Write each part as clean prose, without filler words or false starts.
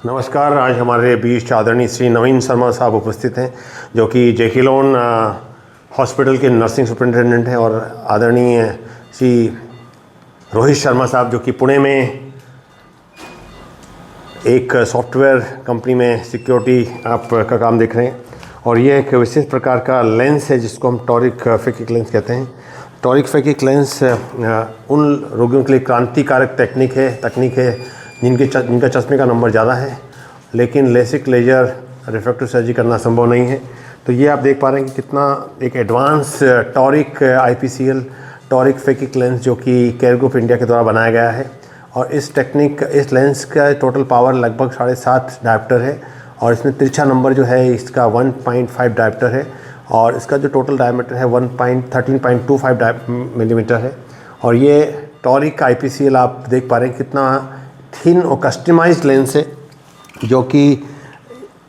नमस्कार। आज हमारे बीच आदरणीय श्री नवीन शर्मा साहब उपस्थित हैं, जो कि जेके लोन हॉस्पिटल के नर्सिंग सुपरिटेंडेंट हैं, और आदरणीय श्री रोहित शर्मा साहब, जो कि पुणे में एक सॉफ्टवेयर कंपनी में सिक्योरिटी आप का काम देख रहे हैं। और ये एक विशेष प्रकार का लेंस है जिसको हम टॉरिक फैकिक लेंस कहते हैं। टॉरिक फैकिक लेंस उन रोगियों के लिए क्रांतिकारक तकनीक है जिनका चश्मे का नंबर ज़्यादा है, लेकिन लेसिक लेजर रिफ्रैक्टिव सर्जरी करना संभव नहीं है। तो ये आप देख पा रहे हैं कि कितना एक advance toric IPCL toric phakic lens जो कि केयर ग्रुप इंडिया के द्वारा बनाया गया है। और इस लेंस का टोटल पावर लगभग 7.5 डायोप्टर है, और इसमें तिरछा नंबर जो है इसका 1.5 डायोप्टर है, और इसका जो टोटल डायमीटर है 13.25 मिलीमीटर है। और ये टॉरिक IPCL आप देख पा रहे हैं कितना थिन और कस्टमाइज्ड लेंस है, जो कि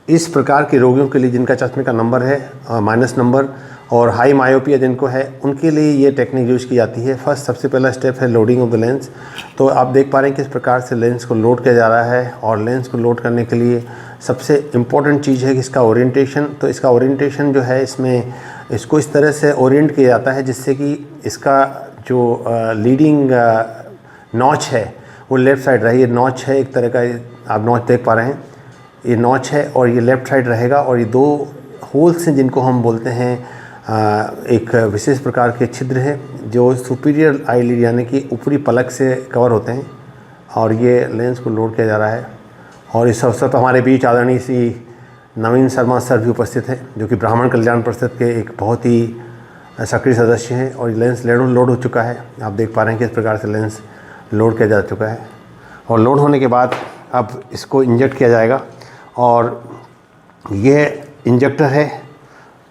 इस प्रकार के रोगियों के लिए जिनका चश्मे का नंबर है माइनस नंबर और हाई मायोपिया जिनको है, उनके लिए ये टेक्निक यूज़ की जाती है। सबसे पहला स्टेप है लोडिंग ऑफ द लेंस। तो आप देख पा रहे हैं किस प्रकार से लेंस को लोड किया जा रहा है, और लेंस को लोड करने के लिए सबसे इम्पॉर्टेंट चीज़ है कि इसका ओरिएंटेशन। तो इसका ओरिएंटेशन जो है, इसको इस तरह से ओरिएंट किया जाता है जिससे कि इसका जो लीडिंग नॉच है वो लेफ़्ट साइड रहे। ये नॉच है, एक तरह का आप नॉच देख पा रहे हैं, ये नॉच है और ये लेफ़्ट साइड रहेगा। और ये 2 होल्स हैं जिनको हम बोलते हैं एक विशेष प्रकार के छिद्र है जो सुपीरियर आईलिड यानी कि ऊपरी पलक से कवर होते हैं। और ये लेंस को लोड किया जा रहा है। और इस अवसर पर हमारे बीच आदरणीय श्री नवीन शर्मा सर भी उपस्थित हैं, जो कि ब्राह्मण कल्याण परिषद के एक बहुत ही सक्रिय सदस्य हैं। और लेंस लोड हो चुका है। आप देख पा रहे हैं किस प्रकार से लेंस लोड किया जा चुका है। और लोड होने के बाद अब इसको इंजेक्ट किया जाएगा, और यह इंजेक्टर है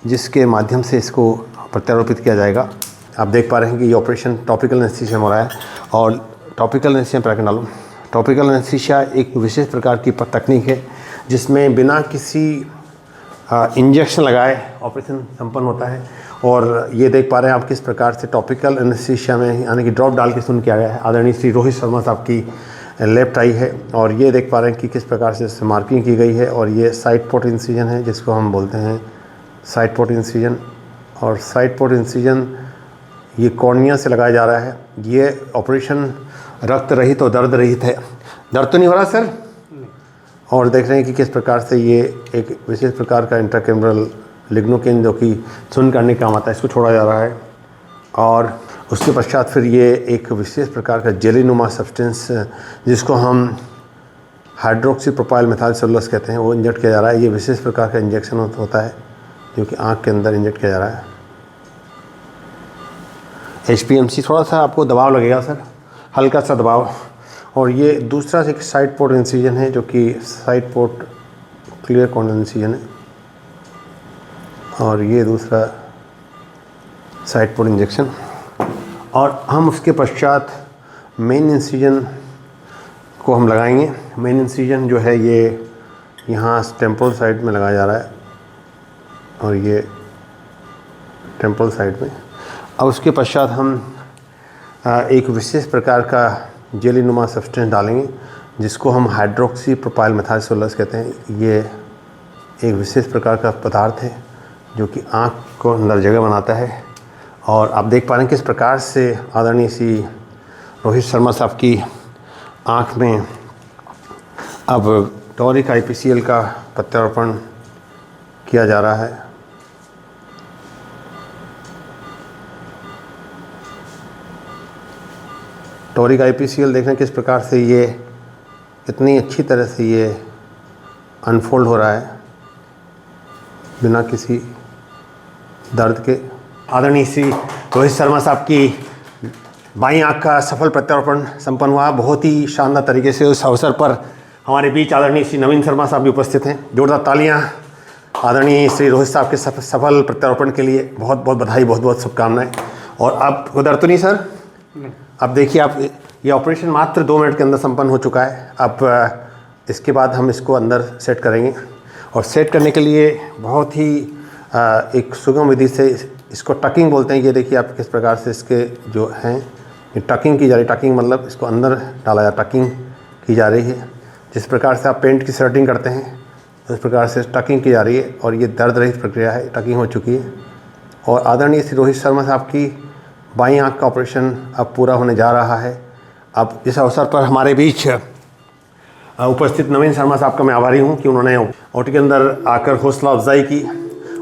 जिसके माध्यम से इसको प्रत्यारोपित किया जाएगा। आप देख पा रहे हैं कि ये ऑपरेशन टॉपिकल एनेस्थीसिया में हो रहा है। और टॉपिकल एनेस्थीसिया पैरा डालो। टॉपिकल एनेस्थीसिया एक विशेष प्रकार की तकनीक है जिसमें बिना किसी इंजेक्शन लगाए ऑपरेशन संपन्न होता है। और ये देख पा रहे हैं आप किस प्रकार से टॉपिकल एनेस्थीसिया में यानी कि ड्रॉप डाल के सुन किया गया है। आदरणीय श्री रोहित शर्मा साहब की लेफ्ट आई है, और ये देख पा रहे हैं कि किस प्रकार से इससे मार्किंग की गई है। और ये साइड पोर्ट इंसिजन है जिसको हम बोलते हैं साइड पोर्ट इंसिजन। और साइड पोर्ट इंसिजन ये कॉर्निया से लगाया जा रहा है। ये ऑपरेशन रक्त रहित और दर्द रहित है। दर्द तो नहीं हो रहा सर? और देख रहे हैं कि किस प्रकार से ये एक विशेष प्रकार का इंट्राकेमरल लिग्नोकेन जो कि सुन करने का काम आता है, इसको छोड़ा जा रहा है। और उसके पश्चात फिर ये एक विशेष प्रकार का जेलीनुमा सब्सटेंस जिसको हम हाइड्रोक्सी प्रोपाइल मेथाइल सेलुलोज कहते हैं, वो इंजेक्ट किया जा रहा है। ये विशेष प्रकार का इंजेक्शन होता है जो कि आँख के अंदर इंजेक्ट किया जा रहा है। HPMC थोड़ा सा आपको दबाव लगेगा सर, हल्का सा दबाव। और ये दूसरा एक साइड पोर्ट इंसिजन है जो कि side port clear corner incision है। और ये दूसरा साइड पोर्ट इंजेक्शन। और हम उसके पश्चात मेन इंसिजन को हम लगाएंगे। मेन इंसिजन जो है ये यहाँ टेम्पोरल साइड में लगाया जा रहा है, और ये टेम्पोरल साइड में। अब उसके पश्चात हम एक विशेष प्रकार का जेलीनुमा सब्सटेंस डालेंगे जिसको हम हाइड्रोक्सी प्रोपाइल मेथाइल सेलुलोज कहते हैं। ये एक विशेष प्रकार का पदार्थ है जो कि आँख को अंदर जगह बनाता है। और आप देख पा रहे हैं किस प्रकार से आदरणीय श्री रोहित शर्मा साहब की आँख में अब टॉरिक IPCL का प्रत्यारोपण किया जा रहा है। टॉरिक IPCL देखें किस प्रकार से ये इतनी अच्छी तरह से ये अनफोल्ड हो रहा है बिना किसी दर्द के। आदरणीय श्री रोहित शर्मा साहब की बाईं आँख का सफल प्रत्यारोपण संपन्न हुआ बहुत ही शानदार तरीके से। उस अवसर पर हमारे बीच आदरणीय श्री नवीन शर्मा साहब भी उपस्थित हैं। जोरदार तालियां आदरणीय श्री रोहित साहब के सफल प्रत्यारोपण के लिए। बहुत बहुत बधाई, बहुत बहुत शुभकामनाएं। और अब उधर तो नहीं सर? अब देखिए आप, ये ऑपरेशन मात्र 2 मिनट के अंदर संपन्न हो चुका है। अब इसके बाद हम इसको अंदर सेट करेंगे, और सेट करने के लिए बहुत ही एक सुगम विधि से इसको टकिंग बोलते हैं। ये देखिए आप किस प्रकार से इसके जो हैं ये टकिंग की जा रही है। टकिंग मतलब इसको अंदर डाला जा, टकिंग की जा रही है जिस प्रकार से आप पेंट की सेटिंग करते हैं उस प्रकार से टकिंग की जा रही है और ये दर्द रहित प्रक्रिया है, टकिंग हो चुकी है। और आदरणीय श्री रोहित शर्मा साहब की बाईं आँख का ऑपरेशन अब पूरा होने जा रहा है। अब इस अवसर पर हमारे बीच उपस्थित नवीन शर्मा साहब का मैं आभारी हूँ कि उन्होंने ओटी के अंदर आकर हौसला अफजाई की।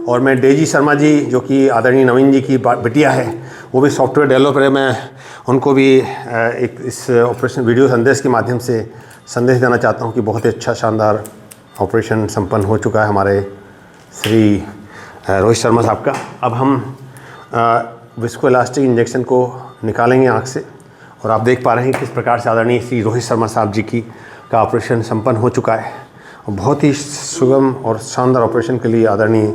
और मैं डेजी शर्मा जी, जो कि आदरणीय नवीन जी की बिटिया है, वो भी सॉफ्टवेयर डेवलपर है, मैं उनको भी एक इस ऑपरेशन वीडियो संदेश के माध्यम से संदेश देना चाहता हूँ कि बहुत ही अच्छा शानदार ऑपरेशन संपन्न हो चुका है हमारे श्री रोहित शर्मा साहब का। अब हम विस्कोइलास्टिक इंजेक्शन को निकालेंगे आँख से और आप देख पा रहे हैं किस प्रकार से आदरणीय श्री रोहित शर्मा साहब जी की का ऑपरेशन संपन्न हो चुका है। और बहुत ही सुगम और शानदार ऑपरेशन के लिए आदरणीय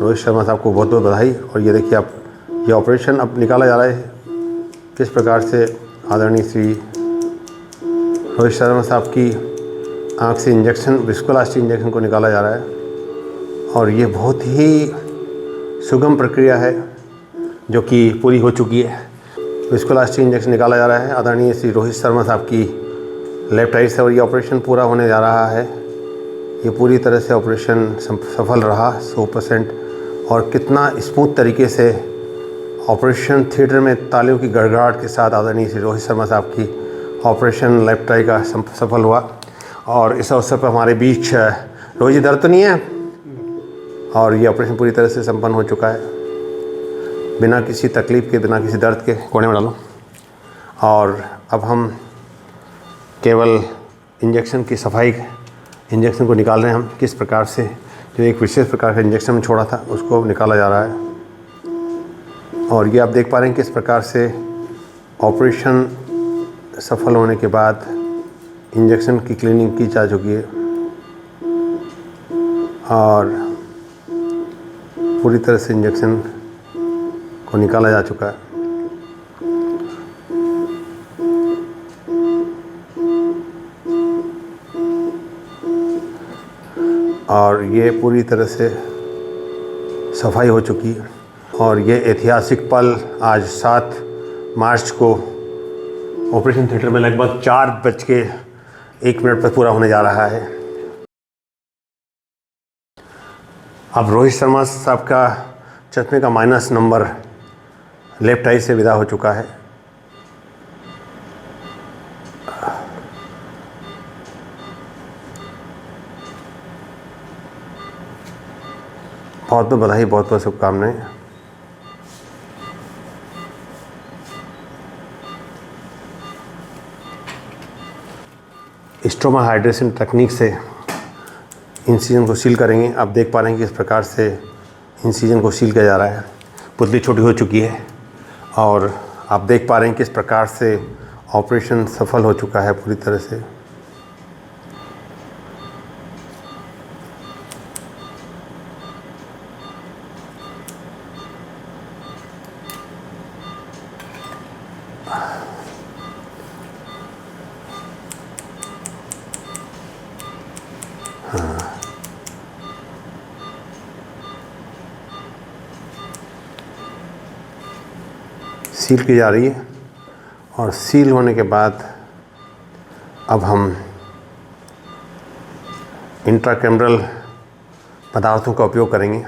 रोहित शर्मा साहब को बहुत बहुत बधाई। और ये देखिए आप, ये ऑपरेशन अब निकाला जा रहा है, किस प्रकार से आदरणीय श्री रोहित शर्मा साहब की आँख से इंजेक्शन, विस्कोइलास्टिक इंजेक्शन को निकाला जा रहा है। और ये बहुत ही सुगम प्रक्रिया है जो कि पूरी हो चुकी है। विस्कोइलास्टिक इंजेक्शन निकाला जा रहा है आदरणीय श्री रोहित शर्मा साहब की लेफ्ट आई से और ये ऑपरेशन पूरा होने जा रहा है। ये पूरी तरह से ऑपरेशन सफल रहा 100%। और कितना स्मूथ तरीके से ऑपरेशन थिएटर में तालियों की गड़गड़ाहट के साथ आदरणीय श्री रोहित शर्मा साहब की ऑपरेशन लेफ्ट आई का सफल हुआ। और इस अवसर पर हमारे बीच रोहित जी, दर्द तो नहीं है? और ये ऑपरेशन पूरी तरह से संपन्न हो चुका है बिना किसी तकलीफ़ के, बिना किसी दर्द के। कोने में डालो। और अब हम केवल इंजेक्शन की सफाई, इंजेक्शन को निकाल रहे हैं हम किस प्रकार से, जो एक विशेष प्रकार का इंजेक्शन छोड़ा था उसको निकाला जा रहा है। और ये आप देख पा रहे हैं किस प्रकार से ऑपरेशन सफल होने के बाद इंजेक्शन की क्लीनिंग की जा चुकी है और पूरी तरह से इंजेक्शन को निकाला जा चुका है। और ये पूरी तरह से सफाई हो चुकी है। और ये ऐतिहासिक पल आज 7 मार्च को ऑपरेशन थिएटर में लगभग 4:01 पर पूरा होने जा रहा है। अब रोहित शर्मा साहब का चश्मे का माइनस नंबर लेफ्ट आई से विदा हो चुका है। बहुत बहुत बधाई, बहुत बहुत शुभकामनाएं। स्ट्रोमा हाइड्रेशन तकनीक से इंसिजन को सील करेंगे। आप देख पा रहे हैं कि किस प्रकार से इंसिजन को सील किया जा रहा है। पुतली छोटी हो चुकी है और आप देख पा रहे हैं किस प्रकार से ऑपरेशन सफल हो चुका है पूरी तरह से। सील की जा रही है और सील होने के बाद अब हम इंट्राकैमरल पदार्थों का उपयोग करेंगे।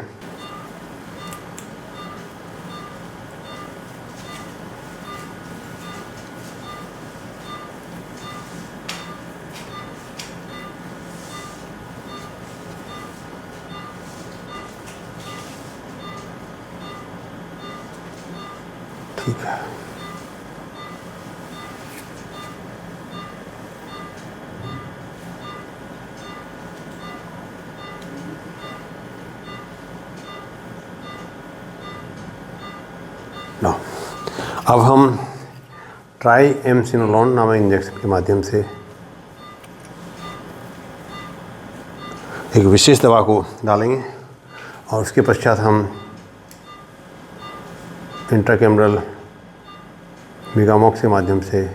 ठीक है। लो, अब हम ट्राइएमसिनोलोन नामक इंजेक्शन के माध्यम से एक विशेष दवा को डालेंगे और उसके पश्चात हम इंट्राकैमरल मेगामॉक्स के माध्यम से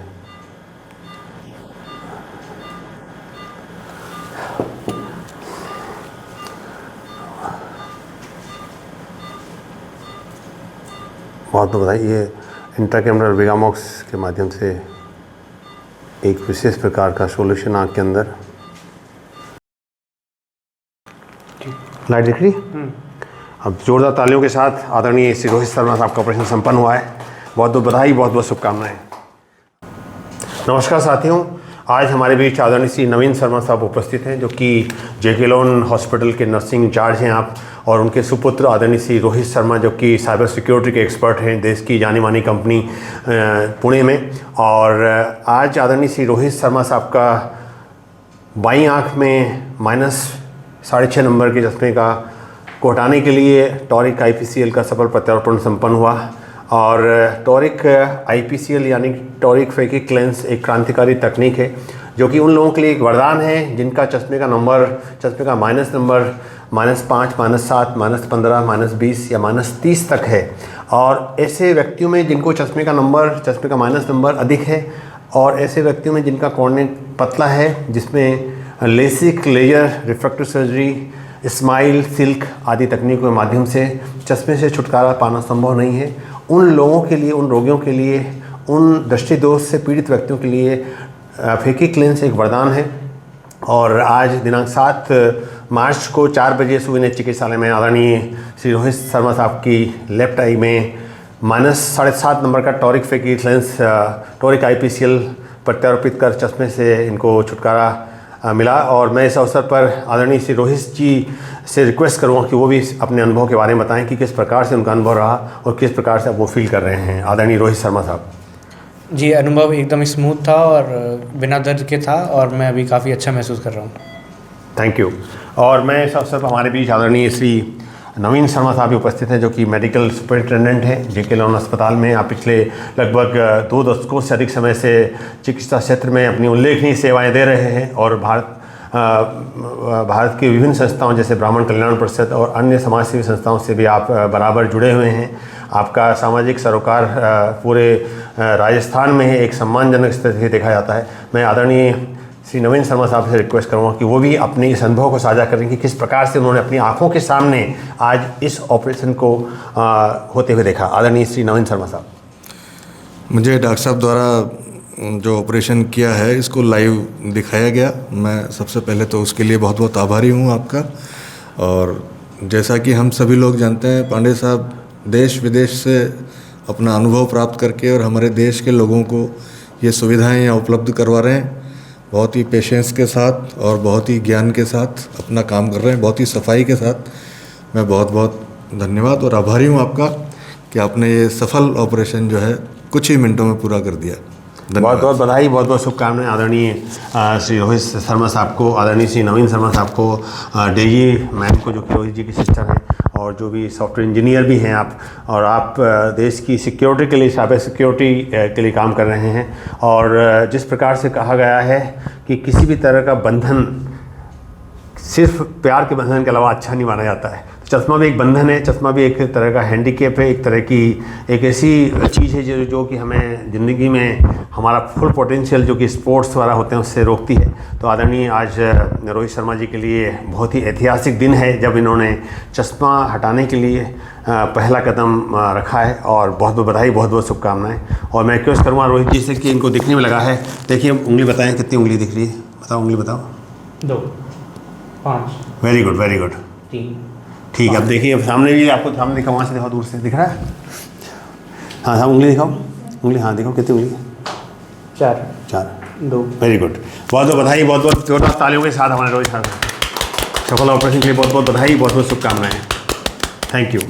बहुत बधाई। ये इंट्राकैमरल मेगामॉक्स के माध्यम से एक विशेष प्रकार का सॉल्यूशन आँख के अंदर लाइट दिख रही? अब जोरदार तालियों के साथ आदरणीय श्री रोहित शर्मा साहब का ऑपरेशन संपन्न हुआ है। बहुत बहुत बधाई, बहुत बहुत शुभकामनाएं। नमस्कार साथियों, आज हमारे बीच आदरणीय श्री नवीन शर्मा साहब उपस्थित हैं, जो कि जेके लोन हॉस्पिटल के नर्सिंग इंचार्ज हैं आप, और उनके सुपुत्र आदरणीय श्री रोहित शर्मा, जो कि साइबर सिक्योरिटी के एक्सपर्ट हैं, देश की जानी मानी कंपनी पुणे में। और आज आदरणीय श्री रोहित शर्मा साहब का बाईं आँख में -6.5 नंबर के चश्मे को हटाने के लिए टॉरिक IPCL का सफल प्रत्यारोपण संपन्न हुआ। और टॉरिक IPCL यानी टॉरिक फैकिक लेंस एक क्रांतिकारी तकनीक है, जो कि उन लोगों के लिए एक वरदान है जिनका चश्मे का माइनस नंबर -5, -7, -15, -20 या -30 तक है। और ऐसे व्यक्तियों में जिनको चश्मे का माइनस नंबर अधिक है, और ऐसे व्यक्तियों में जिनका कॉर्निया पतला है, जिसमें LASIK, laser refractive surgery, SMILE, SILK आदि तकनीकों के माध्यम से चश्मे से छुटकारा पाना संभव नहीं है, उन लोगों के लिए, उन रोगियों के लिए, उन दृष्टि दोष से पीड़ित व्यक्तियों के लिए फैकिक लेंस एक वरदान है। और आज दिनांक 7 मार्च को 4 बजे सुविने चिकित्सालय में आदरणीय श्री रोहित शर्मा साहब की लेफ्ट आई में -7.5 नंबर का toric phakic lens toric IPCL प्रत्यारोपित कर चश्मे से इनको छुटकारा मिला। और मैं इस अवसर पर आदरणीय श्री रोहित जी से रिक्वेस्ट करूँगा कि वो भी अपने अनुभव के बारे में बताएं कि किस प्रकार से उनका अनुभव रहा और किस प्रकार से वो फील कर रहे हैं। आदरणीय रोहित शर्मा साहब जी, अनुभव एकदम स्मूथ था और बिना दर्द के था, और मैं अभी काफ़ी अच्छा महसूस कर रहा हूँ। Thank you. और मैं इस अवसर पर हमारे बीच आदरणीय श्री नवीन शर्मा साहब भी उपस्थित हैं, जो कि मेडिकल सुपरिटेंडेंट हैं जेके लोन अस्पताल में। आप पिछले लगभग 2 दशकों से अधिक समय से चिकित्सा क्षेत्र में अपनी उल्लेखनीय सेवाएं दे रहे हैं, और भारत की विभिन्न संस्थाओं जैसे ब्राह्मण कल्याण परिषद और अन्य समाजसेवी संस्थाओं से भी आप बराबर जुड़े हुए हैं। आपका सामाजिक सरोकार पूरे राजस्थान में एक सम्मानजनक स्तर से देखा जाता है। मैं आदरणीय श्री नवीन शर्मा साहब से रिक्वेस्ट करूँगा कि वो भी अपने इस अनुभव को साझा करें कि किस प्रकार से उन्होंने अपनी आंखों के सामने आज इस ऑपरेशन को होते हुए देखा। आदरणीय श्री नवीन शर्मा साहब। मुझे डॉक्टर साहब द्वारा जो ऑपरेशन किया है इसको लाइव दिखाया गया, मैं सबसे पहले तो उसके लिए बहुत बहुत आभारी हूँ आपका। और जैसा कि हम सभी लोग जानते हैं, पांडे साहब देश विदेश से अपना अनुभव प्राप्त करके और हमारे देश के लोगों को ये सुविधाएं यहाँ उपलब्ध करवा रहे हैं। बहुत ही पेशेंस के साथ और बहुत ही ज्ञान के साथ अपना काम कर रहे हैं, बहुत ही सफाई के साथ। मैं बहुत बहुत धन्यवाद और आभारी हूँ आपका कि आपने ये सफल ऑपरेशन जो है कुछ ही मिनटों में पूरा कर दिया। बहुत बहुत बधाई, बहुत बहुत शुभकामनाएं आदरणीय श्री रोहित शर्मा साहब को, आदरणीय श्री नवीन शर्मा साहब को, डेजी मैम को, जो कि रोहित जी की सिस्टर हैं, और जो भी सॉफ्टवेयर इंजीनियर भी हैं आप, और आप देश की सिक्योरिटी के लिए, साइबर सिक्योरिटी के लिए काम कर रहे हैं। और जिस प्रकार से कहा गया है कि किसी भी तरह का बंधन सिर्फ प्यार के बंधन के अलावा अच्छा नहीं माना जाता है। चश्मा भी एक बंधन है, चश्मा भी एक तरह का हैंडीकेप है, एक तरह की एक ऐसी चीज़ है जो कि हमें ज़िंदगी में हमारा फुल पोटेंशियल जो कि स्पोर्ट्स वाला होते हैं उससे रोकती है। तो आदरणीय आज रोहित शर्मा जी के लिए बहुत ही ऐतिहासिक दिन है, जब इन्होंने चश्मा हटाने के लिए पहला कदम रखा है। और बहुत बहुत बधाई, बहुत बहुत शुभकामनाएँ। और मैं रिक्वेस्ट करूँगा रोहित जी से कि इनको दिखने में लगा है, देखिए उंगली बताएँ, कितनी उंगली दिख रही है, बताओ उंगली बताओ। 2, 5। Very good, very good. 3। ठीक है, अब देखिए सामने भी, आपको सामने दिखा, वहाँ से दिखाओ, दूर से दिख रहा है। हाँ हाँ, उंगली दिखाओ, उंगली, हाँ दिखाओ, कितनी उंगली? 4। 2। वेरी गुड, बहुत बहुत बधाई, बहुत बहुत जोरदार तालियों के साथ हमारे रोहित साहब सफल ऑपरेशन के लिए बहुत बहुत बधाई, बहुत बहुत शुभकामनाएं। Thank you.